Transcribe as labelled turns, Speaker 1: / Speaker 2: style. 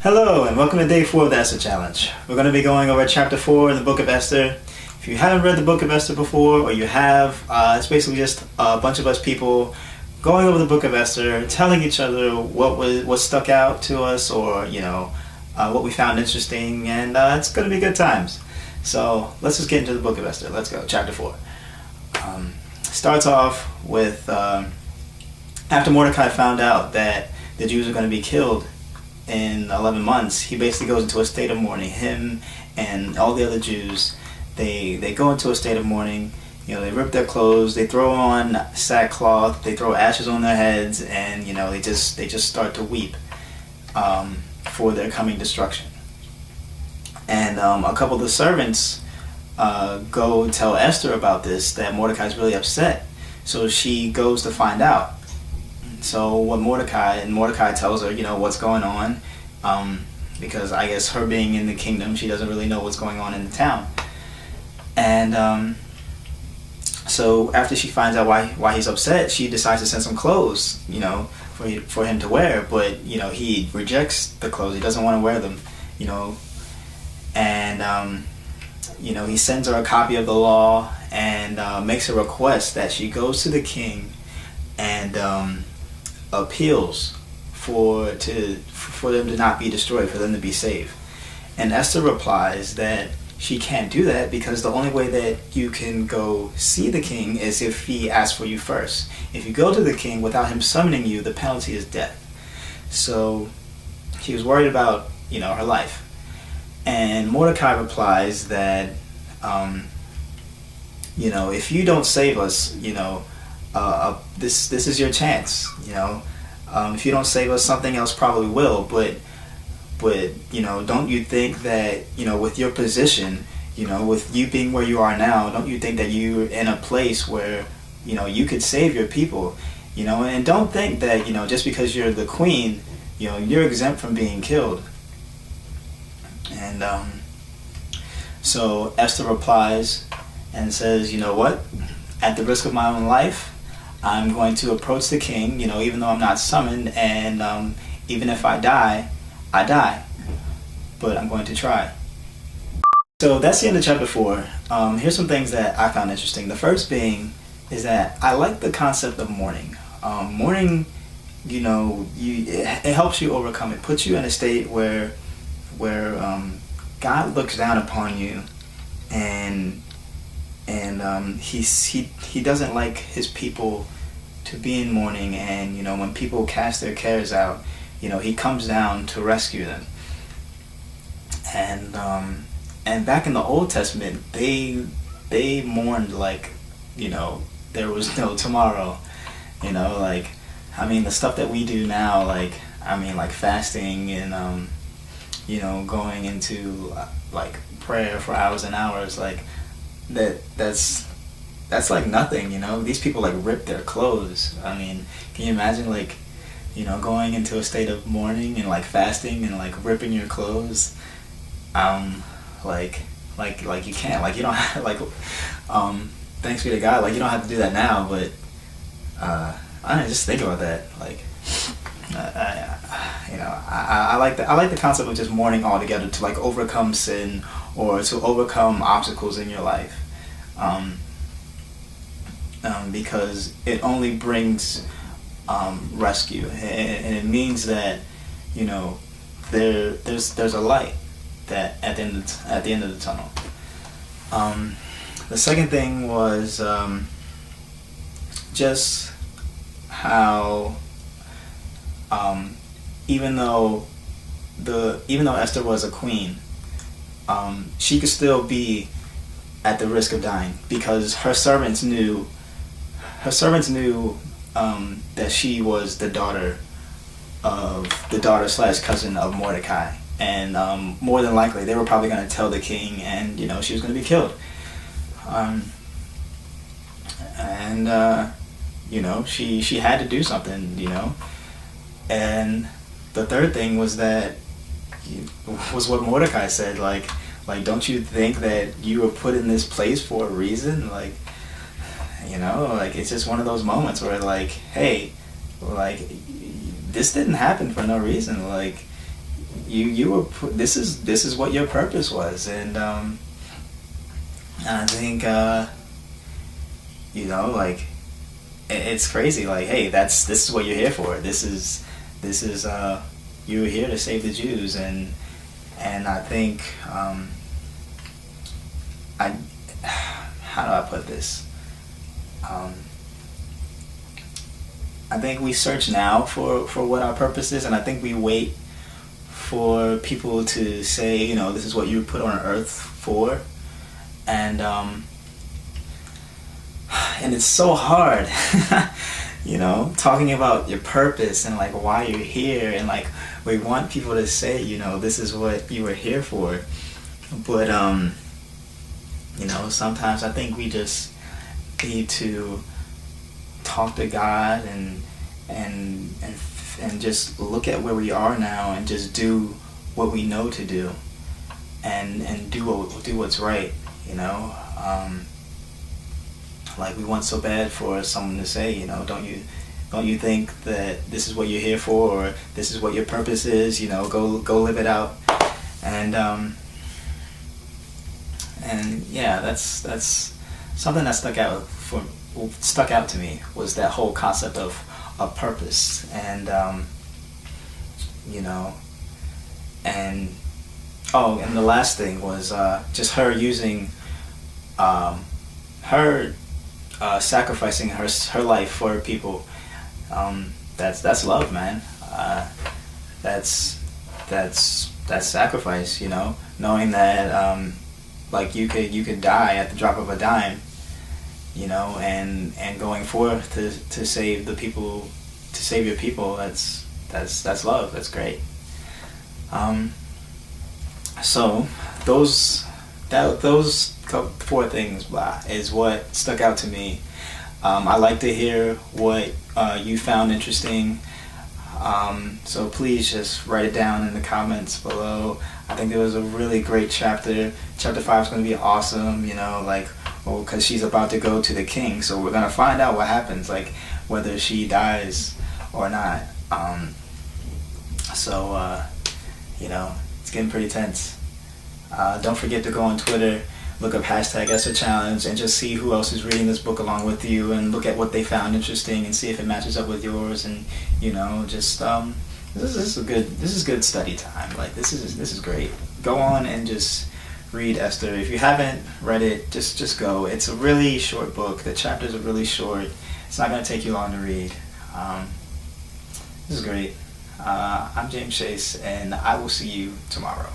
Speaker 1: Hello and welcome to day 4 of the Esther Challenge. We're going to be going over chapter 4 in the book of Esther. If you haven't read the book of Esther before, or you have, it's basically just a bunch of us people going over the book of Esther, telling each other what stuck out to us, or what we found interesting, and it's going to be good times. So let's just get into the book of Esther. Let's go, chapter 4. Starts off with after Mordecai found out that the Jews are going to be killed in 11 months, he basically goes into a state of mourning. Him and all the other Jews, they go into a state of mourning. They rip their clothes, they throw on sackcloth, they throw ashes on their heads, and they just start to weep for their coming destruction. And a couple of the servants go tell Esther about this, that Mordecai's really upset. So she goes to find out. So what Mordecai tells her, what's going on, because I guess her being in the kingdom, she doesn't really know what's going on in the town. And so after she finds out why he's upset, she decides to send some clothes, for him to wear. But he rejects the clothes. He doesn't want to wear them, and he sends her a copy of the law and makes a request that she goes to the king and appeals for them to not be destroyed, for them to be saved. And Esther replies that she can't do that because the only way that you can go see the king is if he asks for you first. If you go to the king without him summoning you, the penalty is death. So she was worried about her life. And Mordecai replies that if you don't save us, this is your chance. If you don't save us, something else probably will. But don't you think that with your position, with you being where you are now, don't you think that you're in a place where you could save your people? And don't think that just because you're the queen, you're exempt from being killed. And so Esther replies and says, what? At the risk of my own life, I'm going to approach the king, even though I'm not summoned, and even if I die, I die. But I'm going to try. So that's the end of chapter 4. Here's some things that I found interesting. The first being is that I like the concept of mourning. Mourning, it helps you overcome. It puts you in a state where God looks down upon you, and he doesn't like his people to be in mourning. And when people cast their cares out, he comes down to rescue them. And back in the Old Testament, they mourned like there was no tomorrow. The stuff that we do now, like fasting and going into like prayer for hours and hours, like that's like nothing. These people like rip their clothes. Can you imagine going into a state of mourning and like fasting and like ripping your clothes? Like you can't, like you don't have, thanks be to God, like you don't have to do that now, but I don't know, just think about that. I like the concept of just mourning altogether, to like overcome sin or to overcome obstacles in your life, because it only brings rescue, and it means that there's a light that at the end of the tunnel. The second thing was just how even though Esther was a queen, she could still be at the risk of dying, because her servants knew that she was the daughter / cousin of Mordecai, and more than likely they were probably going to tell the king, and she was going to be killed. She had to do something, and the third thing was what Mordecai said, like don't you think that you were put in this place for a reason? It's just one of those moments where hey, this didn't happen for no reason. you were this is what your purpose was, and I think like it's crazy. Like, hey, this is what you're here for. This is you're here to save the Jews, and I think I how do I put this? I think we search now for what our purpose is, and I think we wait for people to say, this is what you were put on earth for, and it's so hard, talking about your purpose and like why you're here, and like we want people to say, this is what you were here for, but sometimes I think we just need to talk to God and just look at where we are now and just do what we know to do, and do what's right, like we want so bad for someone to say, don't you think that this is what you're here for, or this is what your purpose is, go live it out, and yeah, that's something that stuck out to me, was that whole concept of purpose, and and the last thing was just her using her sacrificing her life for people. That's love, man. That's sacrifice, knowing that like you could die at the drop of a dime, and going forth to save the people, to save your people. That's love. That's great. So those four things is what stuck out to me. I like to hear what you found interesting. So please just write it down in the comments below. I think it was a really great chapter. Chapter 5 is going to be awesome, because she's about to go to the king. So we're going to find out what happens, like whether she dies or not. It's getting pretty tense. Don't forget to go on Twitter, look up #ESTHER and just see who else is reading this book along with you, and look at what they found interesting and see if it matches up with yours, and just this is good study time. Like this is great. Go on and just read Esther. If you haven't read it, just go. It's a really short book. The chapters are really short. It's not going to take you long to read. This is great. I'm James Chase, and I will see you tomorrow.